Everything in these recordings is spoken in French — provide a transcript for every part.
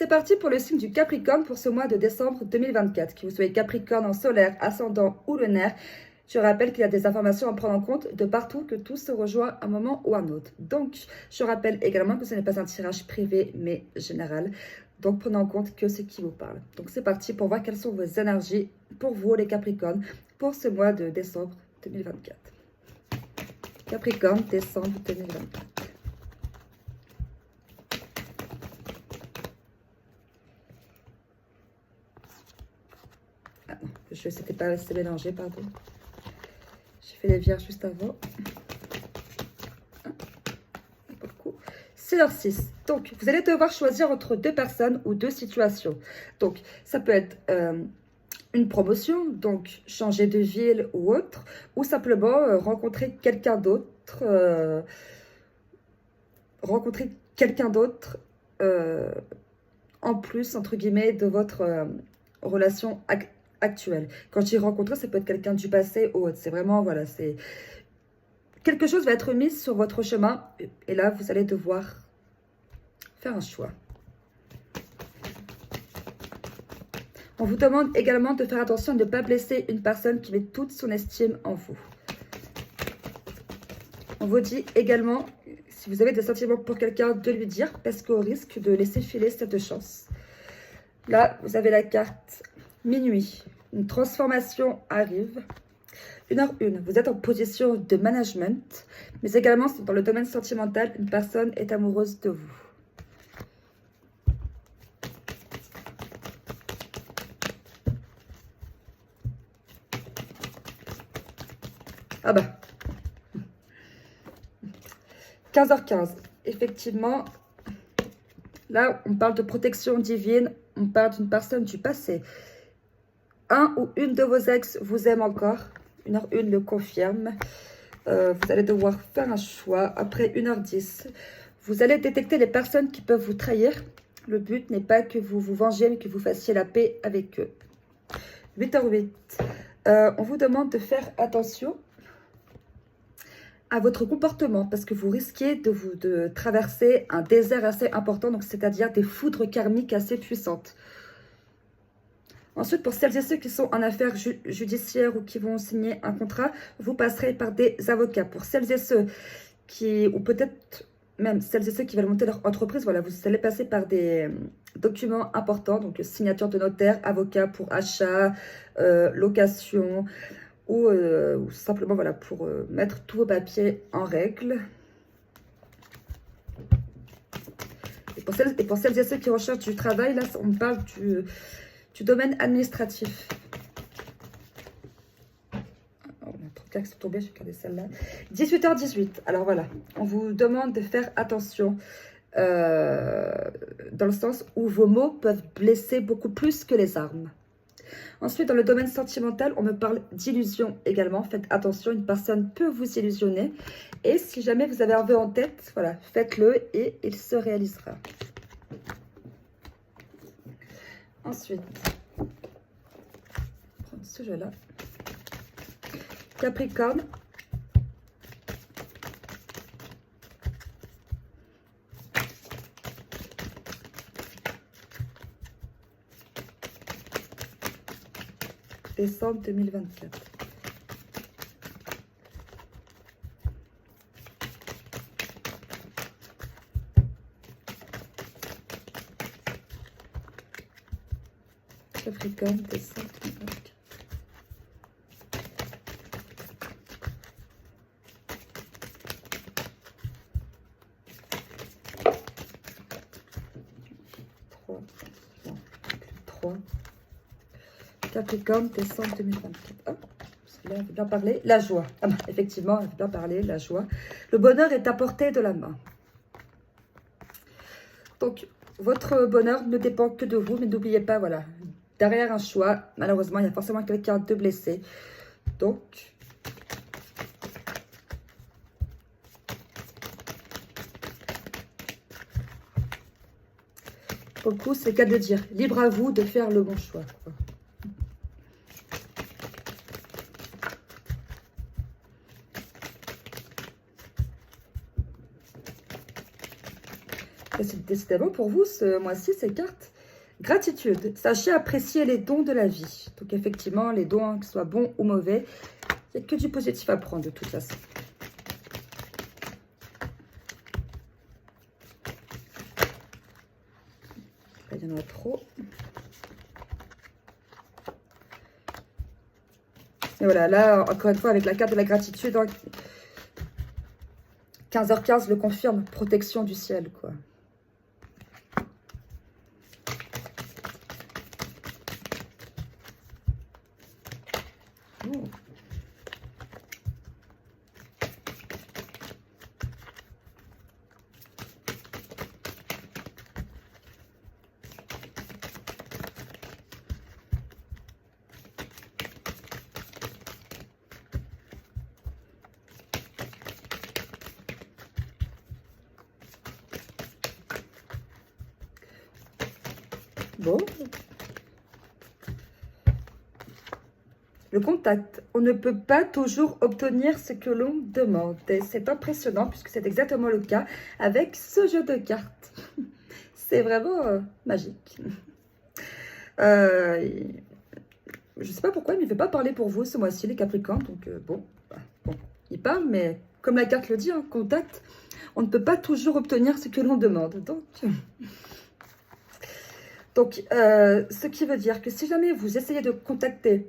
c'est parti pour le signe du Capricorne pour ce mois de décembre 2024. Que vous soyez Capricorne en solaire, ascendant ou lunaire, je rappelle qu'il y a des informations à prendre en compte de partout, que tout se rejoint à un moment ou à un autre. Donc, je rappelle également que ce n'est pas un tirage privé, mais général. Donc, prenez en compte que ce qui vous parle. Donc, c'est parti pour voir quelles sont vos énergies pour vous, les Capricornes, pour ce mois de décembre 2024. Capricorne, décembre 2024. Ah non, je n'étais pas assez mélangé, pardon. J'ai fait les vierges juste avant. C'est leur 6. Donc, vous allez devoir choisir entre deux personnes ou deux situations. Donc, ça peut être une promotion, donc changer de ville ou autre, ou simplement rencontrer quelqu'un d'autre. En plus, entre guillemets, de votre relation actuelle. Quand je dis rencontrer, ça peut être quelqu'un du passé ou autre. C'est vraiment, voilà, c'est... Quelque chose va être mis sur votre chemin et là, vous allez devoir faire un choix. On vous demande également de faire attention de ne pas blesser une personne qui met toute son estime en vous. On vous dit également, si vous avez des sentiments pour quelqu'un, de lui dire parce qu'au risque de laisser filer cette chance. Là, vous avez la carte minuit. Une transformation arrive. 1h01, vous êtes en position de management, mais également dans le domaine sentimental, une personne est amoureuse de vous. Ah bah, 15h15, effectivement, là on parle de protection divine, on parle d'une personne du passé. Un ou une de vos ex vous aime encore. 1h01 le confirme. Vous allez devoir faire un choix. Après 1h10, vous allez détecter les personnes qui peuvent vous trahir. Le but n'est pas que vous vous vengiez, mais que vous fassiez la paix avec eux. 8h08. On vous demande de faire attention à votre comportement parce que vous risquez de traverser un désert assez important, donc c'est-à-dire des foudres karmiques assez puissantes. Ensuite, pour celles et ceux qui sont en affaires judiciaires ou qui vont signer un contrat, vous passerez par des avocats. Pour celles et ceux qui, ou peut-être même celles et ceux qui veulent monter leur entreprise, voilà, vous allez passer par des documents importants, donc signature de notaire, avocat pour achat, location, ou simplement voilà, pour mettre tous vos papiers en règle. Et pour celles et ceux qui recherchent du travail, là, on parle du domaine administratif. Oh, on a trop de cartes qui sont tombées, je vais regarder celle-là. 18h18. Alors voilà, on vous demande de faire attention dans le sens où vos mots peuvent blesser beaucoup plus que les armes. Ensuite, dans le domaine sentimental, on me parle d'illusion également. Faites attention, une personne peut vous illusionner. Et si jamais vous avez un vœu en tête, voilà, faites-le et il se réalisera. Ensuite, on va prendre ce jeu-là. Capricorne. Décembre 2024. Capricorne, décembre 2024. Trois. Capricorne, décembre 2024. Oh, là, on peut bien parler. La joie. Ah bah, effectivement, on peut bien parler. La joie. Le bonheur est à portée de la main. Donc, votre bonheur ne dépend que de vous, mais n'oubliez pas, voilà, derrière un choix, malheureusement, il y a forcément quelqu'un de blessé. Donc, pour le coup, c'est le cas de dire, libre à vous de faire le bon choix. Décidément, pour vous, ce mois-ci, ces cartes, Gratitude. Sachez apprécier les dons de la vie. Donc effectivement, les dons, qu'ils soient bons ou mauvais, il n'y a que du positif à prendre de toute façon. Là, il y en a trop. Et voilà, là, encore une fois, avec la carte de la gratitude, 15h15 le confirme, protection du ciel, quoi. Oh. Bon. Le contact. On ne peut pas toujours obtenir ce que l'on demande. C'est impressionnant puisque c'est exactement le cas avec ce jeu de cartes. C'est vraiment magique. Je ne sais pas pourquoi, mais il ne veut pas parler pour vous ce mois-ci, les Capricornes. Donc bon, il parle, mais comme la carte le dit, hein, contact, on ne peut pas toujours obtenir ce que l'on demande. Donc, ce qui veut dire que si jamais vous essayez de contacter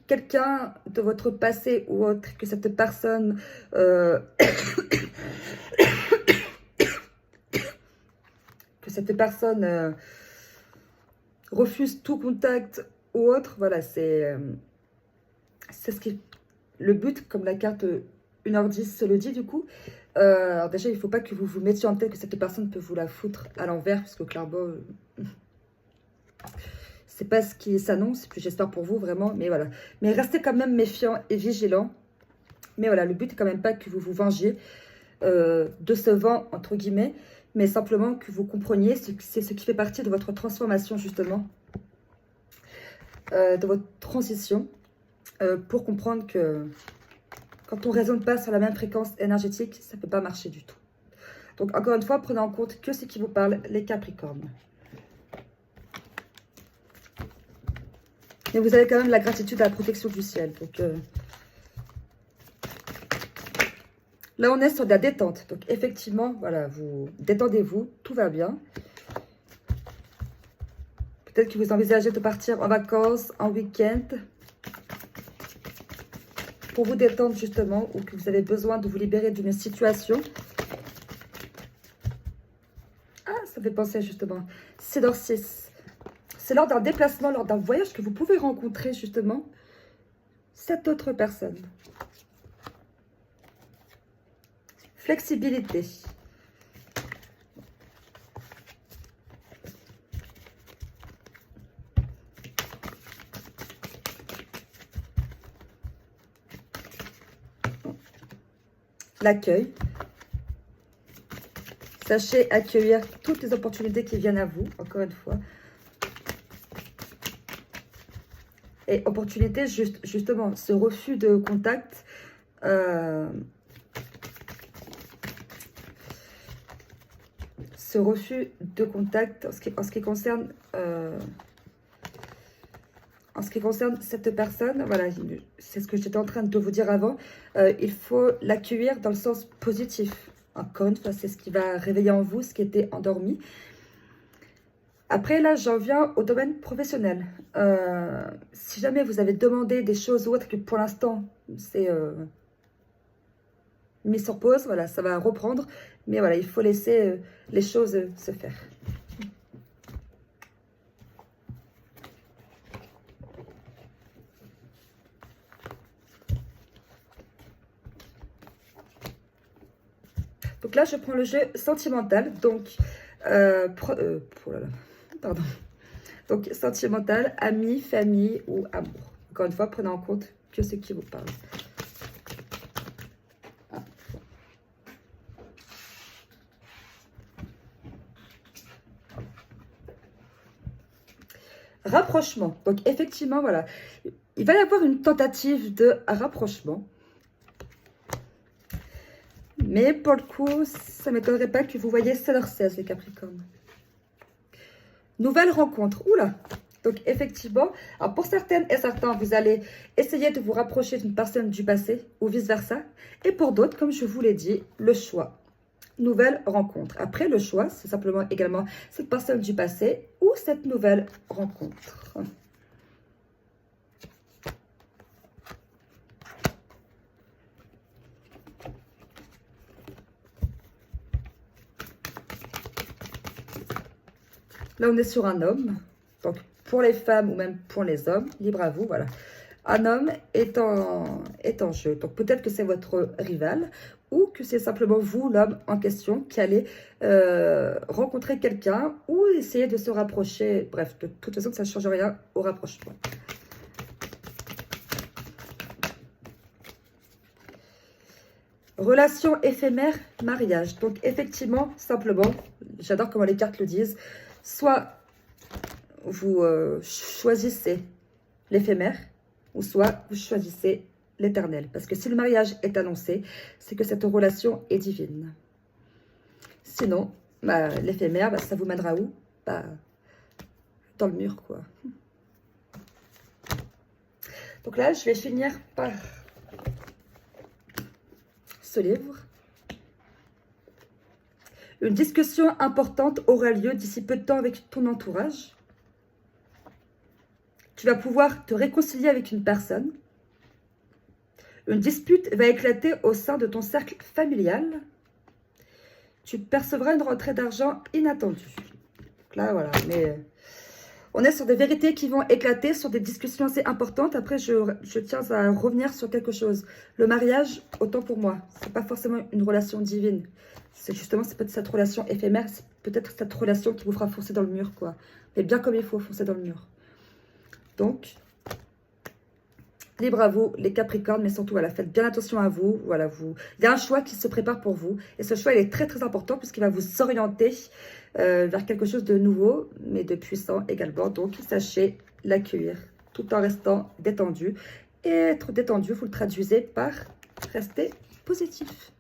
quelqu'un de votre passé ou autre, que cette personne refuse tout contact ou autre, voilà, c'est ce qui le but, comme la carte 1h10 se le dit du coup. Alors déjà, il ne faut pas que vous vous mettiez en tête que cette personne peut vous la foutre à l'envers, puisque clairement, c'est pas ce qui s'annonce, puis j'espère pour vous vraiment, mais voilà. Mais restez quand même méfiant et vigilant. Mais voilà, le but est quand même pas que vous vous vengiez de ce vent, entre guillemets, mais simplement que vous compreniez c'est ce qui fait partie de votre transformation, justement, de votre transition, pour comprendre que quand on ne raisonne pas sur la même fréquence énergétique, ça ne peut pas marcher du tout. Donc, encore une fois, prenez en compte que ce qui vous parle, les Capricornes. Mais vous avez quand même la gratitude à la protection du ciel. Donc, là, on est sur de la détente. Donc, effectivement, voilà, vous détendez-vous, tout va bien. Peut-être que vous envisagez de partir en vacances, en week-end, pour vous détendre justement, ou que vous avez besoin de vous libérer d'une situation. Ah, ça fait penser justement. C'est dans 6. C'est lors d'un déplacement, lors d'un voyage que vous pouvez rencontrer justement cette autre personne. Flexibilité. L'accueil. Sachez accueillir toutes les opportunités qui viennent à vous, encore une fois. Et opportunité, justement, ce refus de contact, en ce qui concerne cette personne, voilà, c'est ce que j'étais en train de vous dire avant, il faut l'accueillir dans le sens positif. Encore une fois, c'est ce qui va réveiller en vous ce qui était endormi. Après, là, j'en viens au domaine professionnel. Si jamais vous avez demandé des choses ou autres que pour l'instant, c'est mis sur pause, voilà, ça va reprendre. Mais voilà, il faut laisser les choses se faire. Donc là, je prends le jeu sentimental. Donc, pardon. Donc, sentimental, amis, famille ou amour. Encore une fois, prenez en compte que ce qui vous parle. Ah. Rapprochement. Donc, effectivement, voilà. Il va y avoir une tentative de rapprochement. Mais pour le coup, ça ne m'étonnerait pas que vous voyez 16h16, les Capricornes. Nouvelle rencontre. Oula. Donc, effectivement, alors pour certaines et certains, vous allez essayer de vous rapprocher d'une personne du passé ou vice-versa. Et pour d'autres, comme je vous l'ai dit, le choix. Nouvelle rencontre. Après, le choix, c'est simplement également cette personne du passé ou cette nouvelle rencontre. Là, on est sur un homme. Donc, pour les femmes ou même pour les hommes, libre à vous, voilà. Un homme est en jeu. Donc, peut-être que c'est votre rival ou que c'est simplement vous, l'homme en question, qui allez rencontrer quelqu'un ou essayer de se rapprocher. Bref, de toute façon, ça ne change rien au rapprochement. Relation éphémère, mariage. Donc, effectivement, simplement, j'adore comment les cartes le disent, soit vous choisissez l'éphémère, ou soit vous choisissez l'éternel. Parce que si le mariage est annoncé, c'est que cette relation est divine. Sinon, bah, l'éphémère, bah, ça vous mènera où? Bah, dans le mur, quoi. Donc là, je vais finir par ce livre. Une discussion importante aura lieu d'ici peu de temps avec ton entourage. Tu vas pouvoir te réconcilier avec une personne. Une dispute va éclater au sein de ton cercle familial. Tu percevras une rentrée d'argent inattendue. Donc là, voilà. Mais on est sur des vérités qui vont éclater, sur des discussions assez importantes. Après, je tiens à revenir sur quelque chose. Le mariage, autant pour moi, ce n'est pas forcément une relation divine. C'est justement, c'est peut-être cette relation éphémère, c'est peut-être cette relation qui vous fera foncer dans le mur, quoi. Mais bien comme il faut, foncer dans le mur. Donc, libre à vous, les Capricornes, mais surtout, voilà, faites bien attention à vous. Voilà, il y a un choix qui se prépare pour vous. Et ce choix, il est très, très important puisqu'il va vous orienter vers quelque chose de nouveau, mais de puissant également. Donc, sachez l'accueillir tout en restant détendu. Et être détendu, vous le traduisez par rester positif.